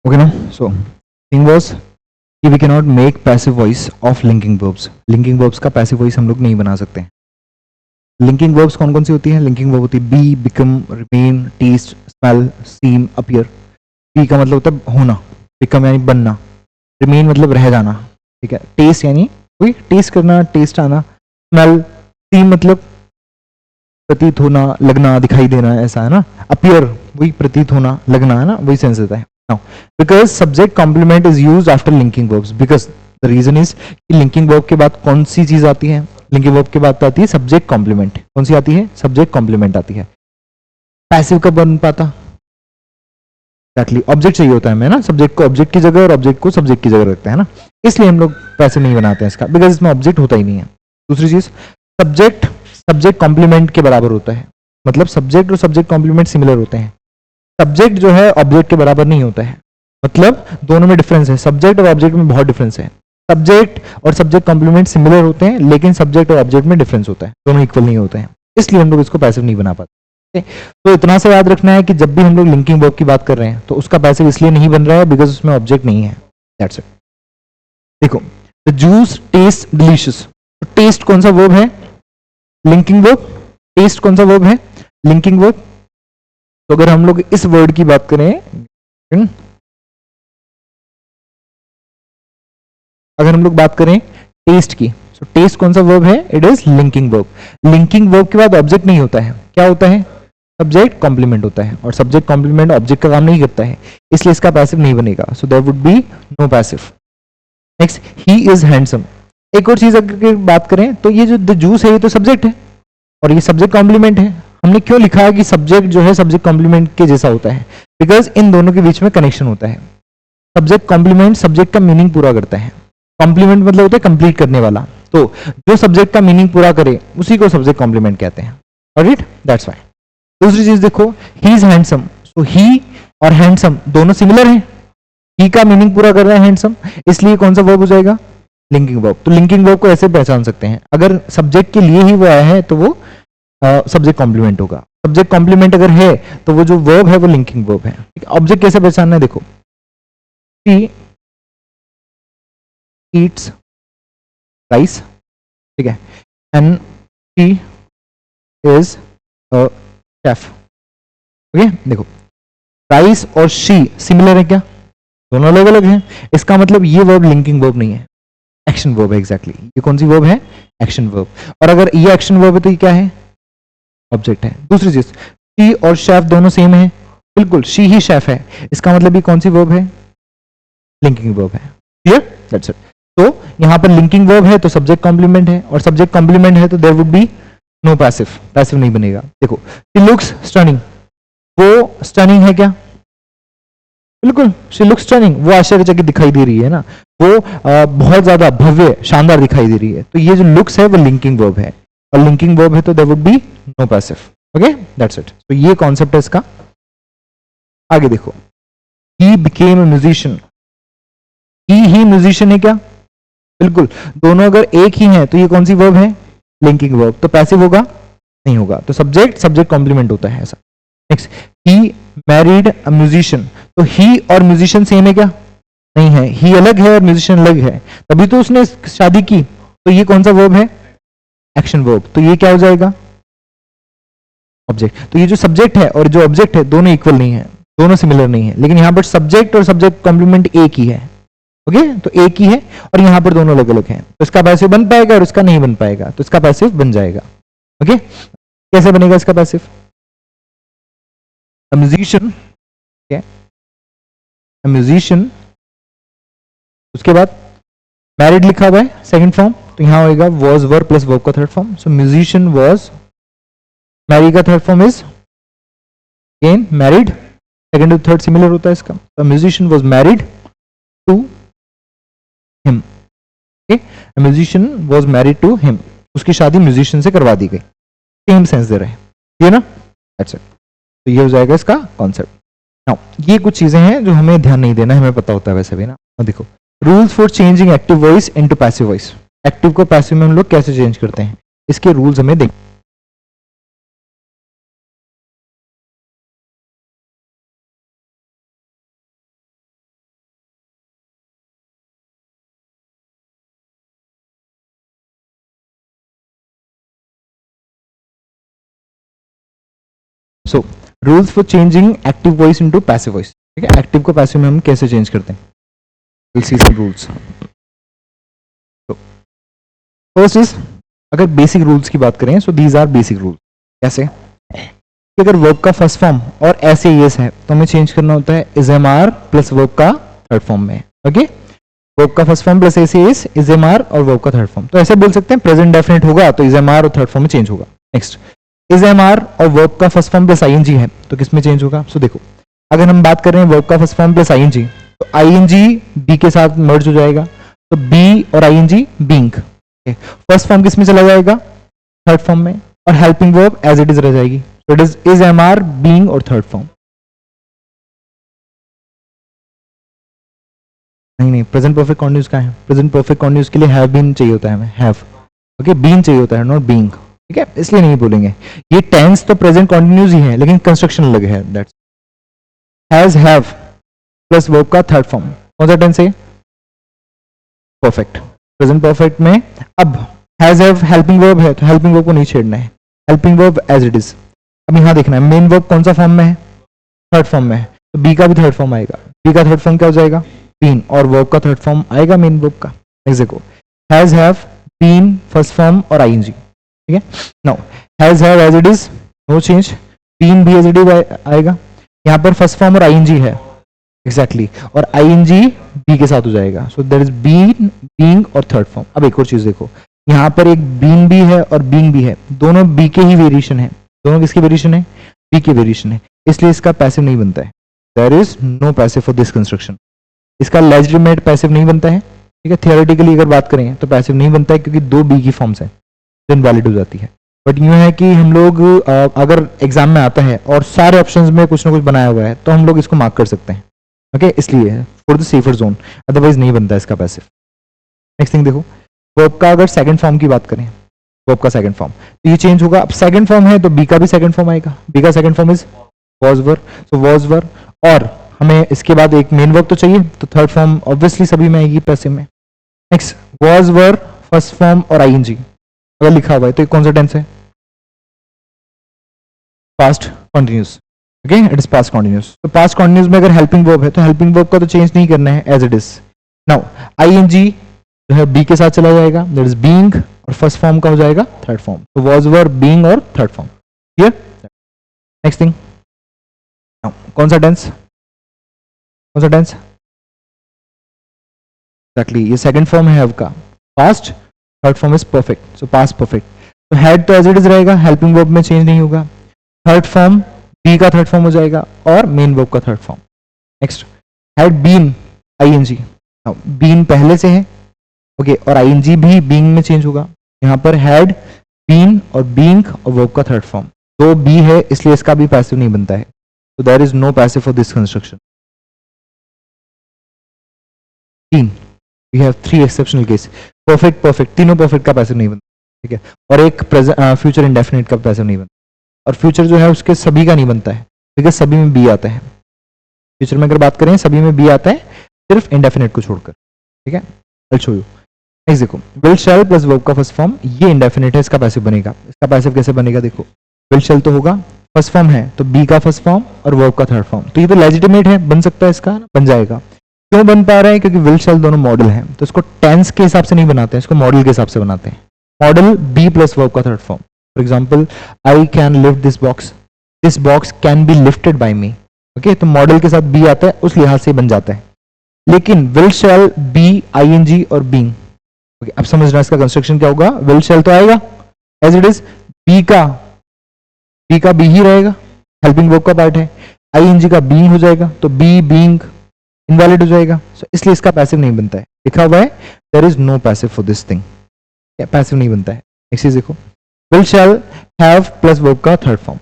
Okay ना. So thing was कि we can not make passive voice of linking verbs. Linking verbs का passive voice हम लोग नहीं बना सकते. लिंकिंग वर्ब्स कौन कौन सी होती है? लिंकिंग वर्ब होती है be, become, remain, taste, smell, seem, appear. Be का मतलब होता है होना, बिकम यानी बनना, रिमेन मतलब रह जाना, ठीक है. टेस्ट यानी वही टेस्ट करना, टेस्ट आना. स्मेल, सीम मतलब प्रतीत होना, लगना, दिखाई देना, ऐसा है ना. अपीयर वही प्रतीत होना, लगना, है ना, वही सेंस देता है. Now because subject complement is used after linking verbs, because the reason is कि लिंकिंग वर्ब के बाद कौन सी चीज आती है? लिंकिंग वर्ब के बाद आती है सब्जेक्ट कॉम्प्लीमेंट. कौन सी आती है? सब्जेक्ट कॉम्प्लीमेंट आती है. पैसिव कब बन पाता? एक्चुअली ऑब्जेक्ट चाहिए होता है हमें ना, सब्जेक्ट को ऑब्जेक्ट की जगह और ऑब्जेक्ट को सब्जेक्ट की जगह रखते हैं ना, इसलिए हम लोग पैसिव नहीं बनाते हैं इसका, बिकॉज इसमें ऑब्जेक्ट होता ही नहीं है. दूसरी चीज, सब्जेक्ट सब्जेक्ट कॉम्प्लीमेंट के बराबर होता है. मतलब सब्जेक्ट और सब्जेक्ट कॉम्प्लीमेंट सिमिलर होते हैं. सब्जेक्ट जो है ऑब्जेक्ट के बराबर नहीं होता है. मतलब दोनों में डिफरेंस है. सब्जेक्ट और ऑब्जेक्ट में बहुत डिफरेंस है. सब्जेक्ट और सब्जेक्ट कॉम्प्लीमेंट सिमिलर होते हैं, लेकिन सब्जेक्ट और ऑब्जेक्ट में डिफरेंस होता है. दोनों इक्वल नहीं होते हैं, इसलिए हम लोग इसको पैसिव नहीं बना पाते. तो इतना सा याद रखना है कि जब भी हम लोग लिंकिंग वर्ब की बात कर रहे हैं तो उसका पैसिव इसलिए नहीं बन रहा है बिकॉज उसमें ऑब्जेक्ट नहीं है. That's it. देखो, the juice taste delicious. Taste कौन सा वर्ब है? Linking verb. टेस्ट कौन सा वर्ब है? Linking verb. तो अगर हम लोग इस वर्ड की बात करें, अगर हम लोग बात करें टेस्ट की, तो टेस्ट कौन सा वर्ब है? It is linking verb. Linking verb के बाद ऑब्जेक्ट नहीं होता है. क्या होता है? सब्जेक्ट कॉम्प्लीमेंट होता है, और सब्जेक्ट कॉम्प्लीमेंट ऑब्जेक्ट का काम नहीं करता है, इसलिए इसका पैसिव नहीं बनेगा. So there would be no passive. Next, he is handsome. एक और चीज अगर बात करें तो ये जो द जूस है ये तो सब्जेक्ट है और ये सब्जेक्ट कॉम्प्लीमेंट है. हमने क्यों लिखा है कि सब्जेक्ट जो है सब्जेक्ट कॉम्प्लीमेंट के जैसा होता है? बिकॉज इन दोनों के बीच में कनेक्शन होता है. सब्जेक्ट कॉम्प्लीमेंट सब्जेक्ट का मीनिंग पूरा करता है. कॉम्प्लीमेंट मतलब होता है कंप्लीट करने वाला. तो जो सब्जेक्ट का मीनिंग पूरा करे उसी को सब्जेक्ट कॉम्प्लीमेंट कहते हैं. Alright, that's why. दूसरी चीज देखो, ही इज हैंडसम. तो ही और हैंडसम दोनों सिमिलर हैं. ही का मीनिंग पूरा कर रहा है हैंडसम, इसलिए कौन सा वर्ब हो जाएगा? Linking verb. तो लिंकिंग वर्ब को ऐसे पहचान सकते हैं, अगर सब्जेक्ट के लिए ही वो आया है तो वो सब्जेक्ट कॉम्प्लीमेंट होगा. सब्जेक्ट कॉम्प्लीमेंट अगर है तो वो जो वर्ब है वो लिंकिंग वर्ब है. ऑब्जेक्ट कैसे पहचानना है? देखो, ही ईट्स राइस, ठीक है, and he is a chef. Okay, देखो, राइस और शी सिमिलर है क्या? दोनों अलग अलग हैं. इसका मतलब ये वर्ब लिंकिंग वर्ब नहीं है, एक्शन वर्ब है. एग्जैक्टली ये कौन सी वर्ब है? Action verb. और अगर ये एक्शन वर्ब है तो ये क्या है? ऑब्जेक्ट है. दूसरी चीज, शी और शेफ दोनों सेम है. बिल्कुल, शी ही शेफ है. इसका मतलब ये कौन सी वर्ब है? लिंकिंग वर्ब है. क्लियर? That's it. तो यहां पर लिंकिंग वर्ब है तो सब्जेक्ट कॉम्प्लीमेंट है, और सब्जेक्ट कॉम्प्लीमेंट है तो there would be no passive. Passive नहीं बनेगा. देखो, शी लुक्स स्टनिंग. वो स्टनिंग है क्या? बिल्कुल, शी लुक्स स्टनिंग. वो आश्चर्यचकित दिखाई दे रही है ना, वो बहुत ज्यादा भव्य शानदार दिखाई दे रही है. तो ये जो लुक्स है वो लिंकिंग वर्ब है, और लिंकिंग वर्ब है तो there would be no passive. Okay, that's it. तो ये कॉन्सेप्ट है इसका. आगे देखो, he became a musician. He musician है क्या? बिल्कुल. दोनों अगर एक ही हैं तो ये कौन सी वर्ब है? Linking verb. तो पैसिव होगा? नहीं होगा. तो सब्जेक्ट सब्जेक्ट कॉम्प्लीमेंट होता है ऐसा. Next, he married a musician. तो ही और म्यूजिशियन सेम है क्या? नहीं है. ही अलग है और म्यूजिशियन अलग है, तभी तो उसने शादी की. तो ये कौन सा वर्ब है? Action verb. तो ये क्या हो जाएगा? ऑब्जेक्ट. तो ये जो सब्जेक्ट है और जो ऑब्जेक्ट है दोनों इक्वल नहीं है, दोनों सिमिलर नहीं है, लेकिन यहां पर सब्जेक्ट और सब्जेक्ट कॉम्प्लीमेंट एक ही है. ओके, तो एक ही है और यहां पर दोनों अलग अलग हैं. तो इसका पैसिव बन पाएगा और इसका नहीं बन पाएगा, तो इसका पैसिव बन जाएगा. ओके, कैसे बनेगा इसका passive? A musician, a musician, उसके बाद मैरिड लिखा हुआ है सेकंड फॉर्म, तो यहां होएगा वॉज वर्ब प्लस वर्ब का third form. So musician was, marry का third form is again married. Second to third similar होता है इसका. तो musician was married to him. Okay, musician was married to him. उसकी शादी म्यूजिशियन से करवा दी गई. सेम सेंस दे रहे हैं, ये ना. अच्छा, तो ये हो जाएगा इसका कॉन्सेप्ट. नाउ ये कुछ चीजें हैं जो हमें ध्यान नहीं देना है, हमें पता होता है वैसे भी ना. और देखो, rules for changing active voice into passive voice. Active को पैसिव में हम लोग कैसे चेंज करते हैं, इसके रूल्स हमें देख so rules for changing active voice into passive voice, ठीक है, एक्टिव को पैसिव में हम कैसे चेंज करते हैं, will see some rules. First is, अगर बेसिक रूल्स की बात करें, so these are basic rules. कैसे कि अगर वर्ब का फर्स्ट फॉर्म और ऐसे एस है तो हमें चेंज करना होता है is am are plus verb का थर्ड फॉर्म में। ओके, वर्ब का फर्स्ट फॉर्म प्लस ऐसे एस इज एम आर और वर्ब का थर्ड फॉर्म, तो ऐसे बोल सकते हैं प्रेजेंट डेफिनेट होगा तो इज एम आर और थर्ड फॉर्म में चेंज होगा। नेक्स्ट, इज एम आर और वर्ब का first form plus I N G है तो किस में चेंज होगा। सो देखो, अगर हम बात कर रहे हैं वर्ब का first form plus I N G, तो आई एन जी बी के साथ मर्ज हो जाएगा, तो बी और I N G being, first form किस में चला जाएगा, थर्ड फॉर्म में, और helping verb as it is रह जाएगी। So it is am are being और थर्ड फॉर्म। नहीं, प्रेजेंट परफेक्ट कॉन्टिन्यूस का है, प्रेजेंट परफेक्ट कॉन्टिन्यूस के लिए हैव बीन चाहिए होता है हमें, हैव, ओके, बीन चाहिए होता है, नॉट बीइंग, ठीक है, इसलिए नहीं बोलेंगे। ये टेंस तो प्रेजेंट कॉन्टिन्यूस ही है लेकिन कंस्ट्रक्शन अलग है। That's has, have plus verb का थर्ड फॉर्म, कौन सा टेंस है, परफेक्ट, प्रेजेंट परफेक्ट में। अब हैज हैव हेल्पिंग वर्ब है तो हेल्पिंग वर्ब को नहीं छेड़ना है, helping verb as it is. अब यहां देखना है मेन वर्ब कौन सा फॉर्म में है, थर्ड फॉर्म में है, तो बी का भी थर्ड फॉर्म आएगा, बी का थर्ड फॉर्म क्या हो जाएगा, बीन, और वर्ब का थर्ड फॉर्म आएगा मेन वर्ब का। देखो, has, have, been first form और आईएनजी, ठीक है। Now has, have as it is, no change, been भी एज इट इज आएगा, यहाँ पर फर्स्ट फॉर्म और आईएनजी है एग्जैक्टली, और आईएनजी बी के साथ हो जाएगा, so there is been, being और थर्ड फॉर्म। अब एक और चीज देखो, यहाँ पर एक बीन भी है और बीइंग भी है, दोनों बी के ही वेरिएशन है, दोनों किसकी वेरिएशन है, बी की वेरिएशन है, इसलिए इसका पैसिव नहीं बनता है। There is no passive for this construction, इसका लेजिटिमेट पैसिव नहीं बनता है, ठीक है। थियोरेटिकली अगर बात करें तो पैसिव नहीं बनता है क्योंकि दो बी की फॉर्म्स है, तो इनवैलिड हो जाती है। बट यूं है कि हम लोग अगर एग्जाम में आता है और सारे ऑप्शंस में कुछ ना कुछ बनाया हुआ है तो हम लोग इसको मार्क कर सकते हैं, ओके, इसलिए for the safer zone, otherwise नहीं बनता इसका पैसिव। नेक्स्ट थिंग देखो, वर्ब का अगर सेकंड फॉर्म की बात करें, वर्ब का सेकंड फॉर्म, तो ये चेंज होगा। अब सेकंड फॉर्म है तो बी का भी सेकंड फॉर्म आएगा, बी का second form is was were, so was वर, और हमें इसके बाद एक मेन वर्ब तो चाहिए, तो थर्ड फॉर्म ऑब्वियसली सभी में आएगी पैसिव में। Next, was were first form और आईएनजी अगर लिखा हुआ है तो ये कौन सा टेंस है, past continuous, okay, it is past continuous. तो पास्ट कॉन्टिन्यूस में अगर हेल्पिंग वर्ब है तो हेल्पिंग वर्ब का तो चेंज नहीं करना है, as it is. Now ING जो है बी के साथ चला जाएगा, दैट इज बीइंग, और फर्स्ट फॉर्म का हो जाएगा थर्ड फॉर्म, तो वाज वर, बीइंग और third form, clear. Next thing, कौन सा टेंस, कौन सा टेंस एक्चुअली, ये सेकंड फॉर्म है हैव का, past, third form is perfect, so past perfect, तो हैड तो एज इट इज रहेगा, हेल्पिंग वर्ब में चेंज नहीं होगा, थर्ड फॉर्म बी का थर्ड फॉर्म हो जाएगा और मेन वर्ब का third form. Next, had been, ING, been पहले से है, ओके, और आईएनजी भी बीइंग में चेंज होगा, यहाँ पर हैड, बीन और बीइंग और वर्ब का थर्ड फॉर्म, दो बी है इसलिए इसका भी पैसिव नहीं बनता है, तो there is no passive for this construction. तीन, we have three exceptional case, perfect, perfect, तीनों परफेक्ट का पैसिव नहीं बनता, ठीक है, और एक फ्यूचर इंडेफिनिट का पैसिव नहीं बनता, और फ्यूचर जो है उसके सभी का नहीं बनता है ठीक है, सभी में बी आता है। फ्यूचर में अगर बात करें सभी में बी आता है, सिर्फ इंडेफिनिट को छोड़कर, ठीक है। I show you. नेक्स्ट देखो, विल शैल प्लस वर्ब का फर्स्ट फॉर्म, ये इंडेफिनिट है, इसका पैसिव बनेगा, इसका पैसिव कैसे बनेगा देखो, विल शैल तो होगा, फर्स्ट फॉर्म है तो बी का फर्स्ट फॉर्म और वर्ब का थर्ड फॉर्म, तो ये तो लेजिटिमेट है, बन सकता है, इसका बन जाएगा। क्यों बन पा रहा है, क्योंकि विल शैल दोनों मॉडल हैं, तो इसको टेंस के हिसाब से नहीं बनाते हैं, इसको मॉडल के हिसाब से बनाते हैं। मॉडल बी प्लस वर्ब का third form, for example I can lift this box can be lifted bye me, okay, तो मॉडल के साथ बी आता है, उस लिहाज से बन जाता है। लेकिन विल शैल बी, आईएनजी और बीइंग, ओके, अब समझना इसका कंस्ट्रक्शन क्या होगा। विल शैल तो आएगा एज इट इज, बी का बी ही रहेगा, हेल्पिंग वर्ब का पार्ट है, आईएनजी का बीइंग हो जाएगा, तो बी बीइंग इनवैलिड हो जाएगा, so, इसलिए इसका पैसिव नहीं बनता है, लिखा हुआ है there is no passive for this thing, passive नहीं बनता है। नेक्स्ट चीज देखो, will shall have plus verb का थर्ड फॉर्म,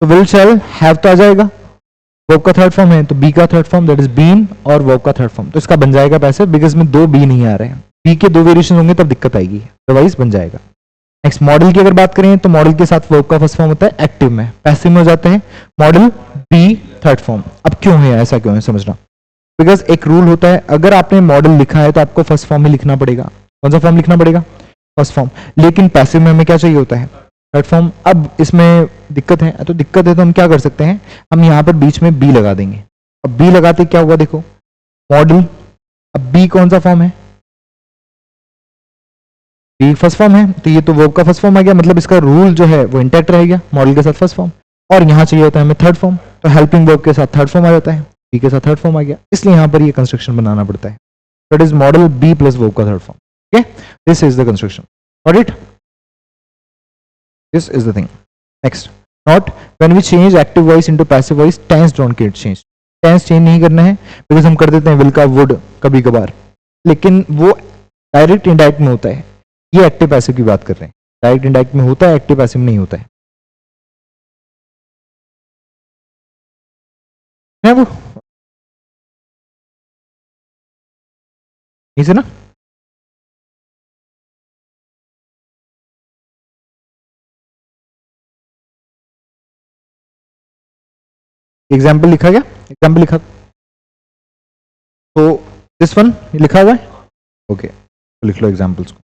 तो विल शैल हैव तो आ जाएगा, वर्ब का थर्ड फॉर्म है तो बी का third form that is been और वर्ब का थर्ड फॉर्म, तो इसका बन जाएगा पैसिव, बिकॉज में दो बी नहीं आ रहे हैं, बी के दो वेरिएशन होंगे तब दिक्कत आएगी, अदरवाइज बन जाएगा। नेक्स्ट, मॉडल की अगर बात करें तो मॉडल के साथ वर्ब का फर्स्ट फॉर्म होता है एक्टिव में, पैसिव में हो जाते हैं मॉडल बी थर्ड फॉर्म। अब क्यों है ऐसा, क्यों है समझना, बिकॉज एक रूल होता है, अगर आपने मॉडल लिखा है तो आपको फर्स्ट फॉर्म में लिखना पड़ेगा, कौन सा फॉर्म लिखना पड़ेगा, फर्स्ट फॉर्म, लेकिन पैसिव में हमें क्या चाहिए होता है, थर्ड फॉर्म। अब इसमें दिक्कत है, तो दिक्कत है तो हम क्या कर सकते हैं, हम यहाँ पर बीच में बी लगा देंगे। अब बी लगाते क्या हुआ देखो, मॉडल, अब बी कौन सा फॉर्म है, बी फर्स्ट फॉर्म है, तो ये तो वर्ब का फर्स्ट फॉर्म आ गया, मतलब इसका रूल जो है वो इंटैक्ट रहेगा, मॉडल के साथ फर्स्ट फॉर्म। और यहाँ चाहिए होता है हमें थर्ड फॉर्म, तो हेल्पिंग वर्ब के साथ थर्ड फॉर्म आ जाता है, बी के साथ थर्ड फॉर्म आ गया, इसलिए यहाँ पर ये कंस्ट्रक्शन बनाना पड़ता है। That is model B plus verb का third form. Okay, this is the construction. Got it? This is the thing. Next, not when we change active voice into passive voice, tense don't get changed. Tense change नहीं करना है, because हम कर देते हैं will का would कभी कभार, लेकिन वो डायरेक्ट इंडायरेक्ट में होता है। ये एक्टिव पैसिव की बात कर रहे हैं, डायरेक्ट इंडायरेक्ट में होता है, एक्टिव पैसिव नहीं होता है वो इसे ना। एग्जाम्पल लिखा गया, एग्जाम्पल लिखा, तो दिस वन लिखा हुआ है, ओके, तो लिख लो एग्जाम्पल्स को।